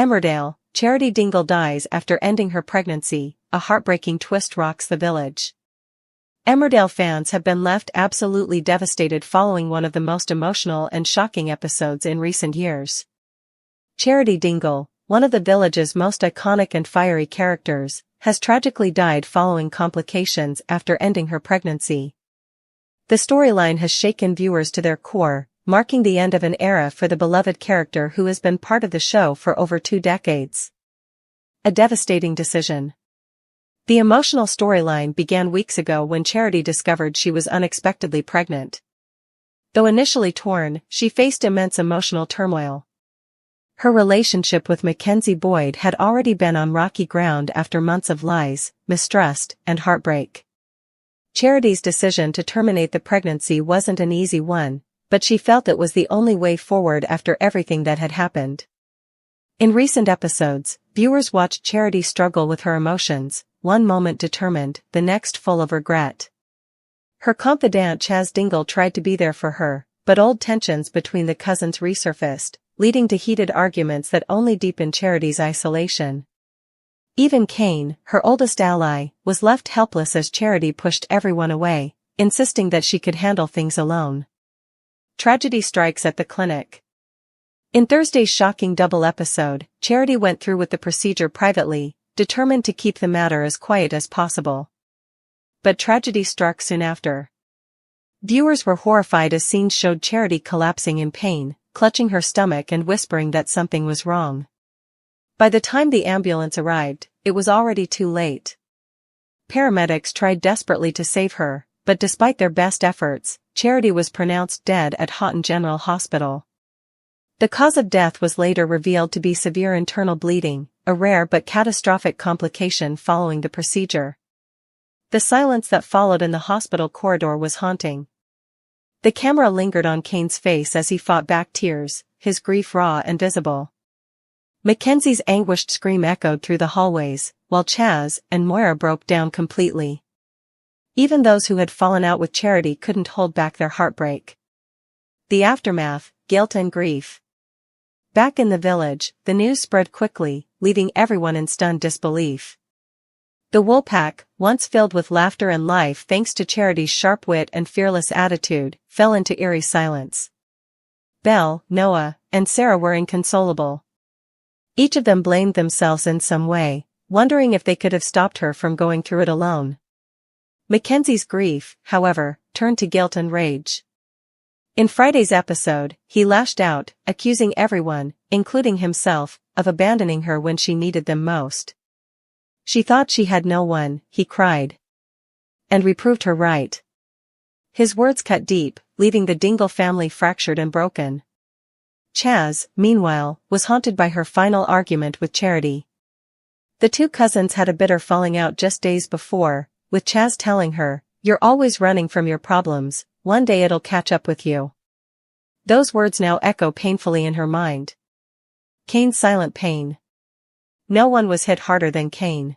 Emmerdale, Charity Dingle dies after ending her pregnancy, a heartbreaking twist rocks the village. Emmerdale fans have been left absolutely devastated following one of the most emotional and shocking episodes in recent years. Charity Dingle, one of the village's most iconic and fiery characters, has tragically died following complications after ending her pregnancy. The storyline has shaken viewers to their core, marking the end of an era for the beloved character who has been part of the show for over 2 decades. A devastating decision. The emotional storyline began weeks ago when Charity discovered she was unexpectedly pregnant. Though initially torn, she faced immense emotional turmoil. Her relationship with Mackenzie Boyd had already been on rocky ground after months of lies, mistrust, and heartbreak. Charity's decision to terminate the pregnancy wasn't an easy one, but she felt it was the only way forward after everything that had happened. In recent episodes, viewers watched Charity struggle with her emotions, one moment determined, the next full of regret. Her confidant Chaz Dingle tried to be there for her, but old tensions between the cousins resurfaced, leading to heated arguments that only deepened Charity's isolation. Even Kane, her oldest ally, was left helpless as Charity pushed everyone away, insisting that she could handle things alone. Tragedy strikes at the clinic. In Thursday's shocking double episode, Charity went through with the procedure privately, determined to keep the matter as quiet as possible. But tragedy struck soon after. Viewers were horrified as scenes showed Charity collapsing in pain, clutching her stomach and whispering that something was wrong. By the time the ambulance arrived, it was already too late. Paramedics tried desperately to save her, but despite their best efforts, Charity was pronounced dead at Houghton General Hospital. The cause of death was later revealed to be severe internal bleeding, a rare but catastrophic complication following the procedure. The silence that followed in the hospital corridor was haunting. The camera lingered on Kane's face as he fought back tears, his grief raw and visible. Mackenzie's anguished scream echoed through the hallways, while Chaz and Moira broke down completely. Even those who had fallen out with Charity couldn't hold back their heartbreak. The aftermath, guilt and grief. Back in the village, the news spread quickly, leaving everyone in stunned disbelief. The Woolpack, once filled with laughter and life thanks to Charity's sharp wit and fearless attitude, fell into eerie silence. Belle, Noah, and Sarah were inconsolable. Each of them blamed themselves in some way, wondering if they could have stopped her from going through it alone. Mackenzie's grief, however, turned to guilt and rage. In Friday's episode, he lashed out, accusing everyone, including himself, of abandoning her when she needed them most. She thought she had no one, he cried. And we proved her right. His words cut deep, leaving the Dingle family fractured and broken. Chaz, meanwhile, was haunted by her final argument with Charity. The two cousins had a bitter falling out just days before, with Chaz telling her, "You're always running from your problems, one day it'll catch up with you." Those words now echo painfully in her mind. Kane's silent pain. No one was hit harder than Kane.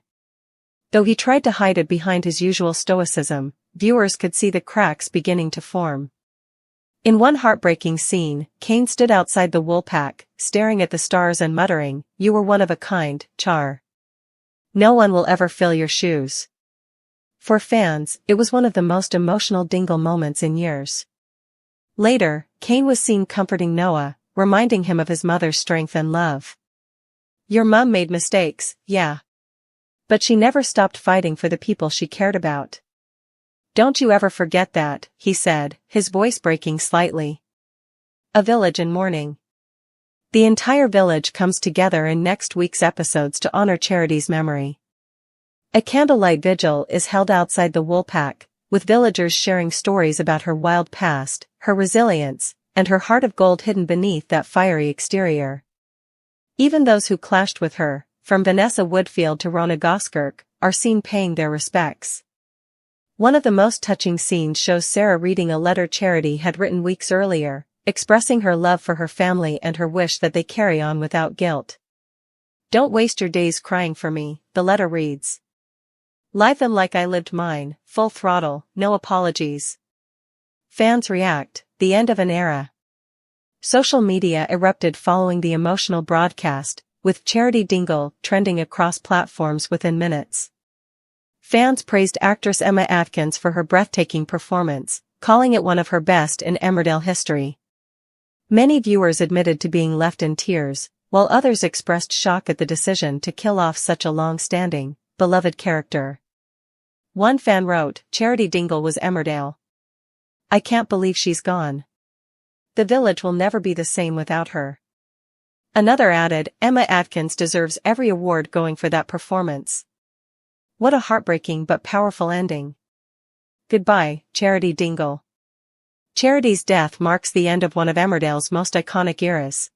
Though he tried to hide it behind his usual stoicism, viewers could see the cracks beginning to form. In one heartbreaking scene, Kane stood outside the Woolpack, staring at the stars and muttering, "You were one of a kind, Char. No one will ever fill your shoes." For fans, it was one of the most emotional Dingle moments in years. Later, Kane was seen comforting Noah, reminding him of his mother's strength and love. "Your mum made mistakes, yeah. But she never stopped fighting for the people she cared about. Don't you ever forget that," he said, his voice breaking slightly. A village in mourning. The entire village comes together in next week's episodes to honor Charity's memory. A candlelight vigil is held outside the Woolpack, with villagers sharing stories about her wild past, her resilience, and her heart of gold hidden beneath that fiery exterior. Even those who clashed with her, from Vanessa Woodfield to Rona Goskirk, are seen paying their respects. One of the most touching scenes shows Sarah reading a letter Charity had written weeks earlier, expressing her love for her family and her wish that they carry on without guilt. "Don't waste your days crying for me," the letter reads. "Live them like I lived mine, full throttle, no apologies." Fans react, the end of an era. Social media erupted following the emotional broadcast, with Charity Dingle trending across platforms within minutes. Fans praised actress Emma Atkins for her breathtaking performance, calling it one of her best in Emmerdale history. Many viewers admitted to being left in tears, while others expressed shock at the decision to kill off such a long-standing, beloved character. One fan wrote, "Charity Dingle was Emmerdale. I can't believe she's gone. The village will never be the same without her." Another added, "Emma Atkins deserves every award going for that performance. What a heartbreaking but powerful ending. Goodbye, Charity Dingle." Charity's death marks the end of one of Emmerdale's most iconic eras.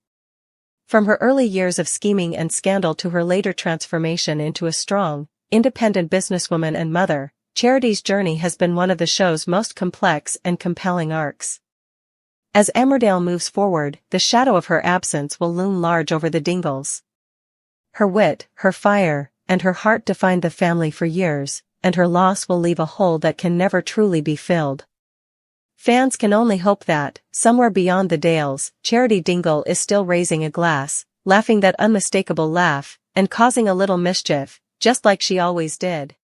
From her early years of scheming and scandal to her later transformation into a strong, independent businesswoman and mother, Charity's journey has been one of the show's most complex and compelling arcs. As Emmerdale moves forward, the shadow of her absence will loom large over the Dingles. Her wit, her fire, and her heart defined the family for years, and her loss will leave a hole that can never truly be filled. Fans can only hope that, somewhere beyond the Dales, Charity Dingle is still raising a glass, laughing that unmistakable laugh, and causing a little mischief, just like she always did.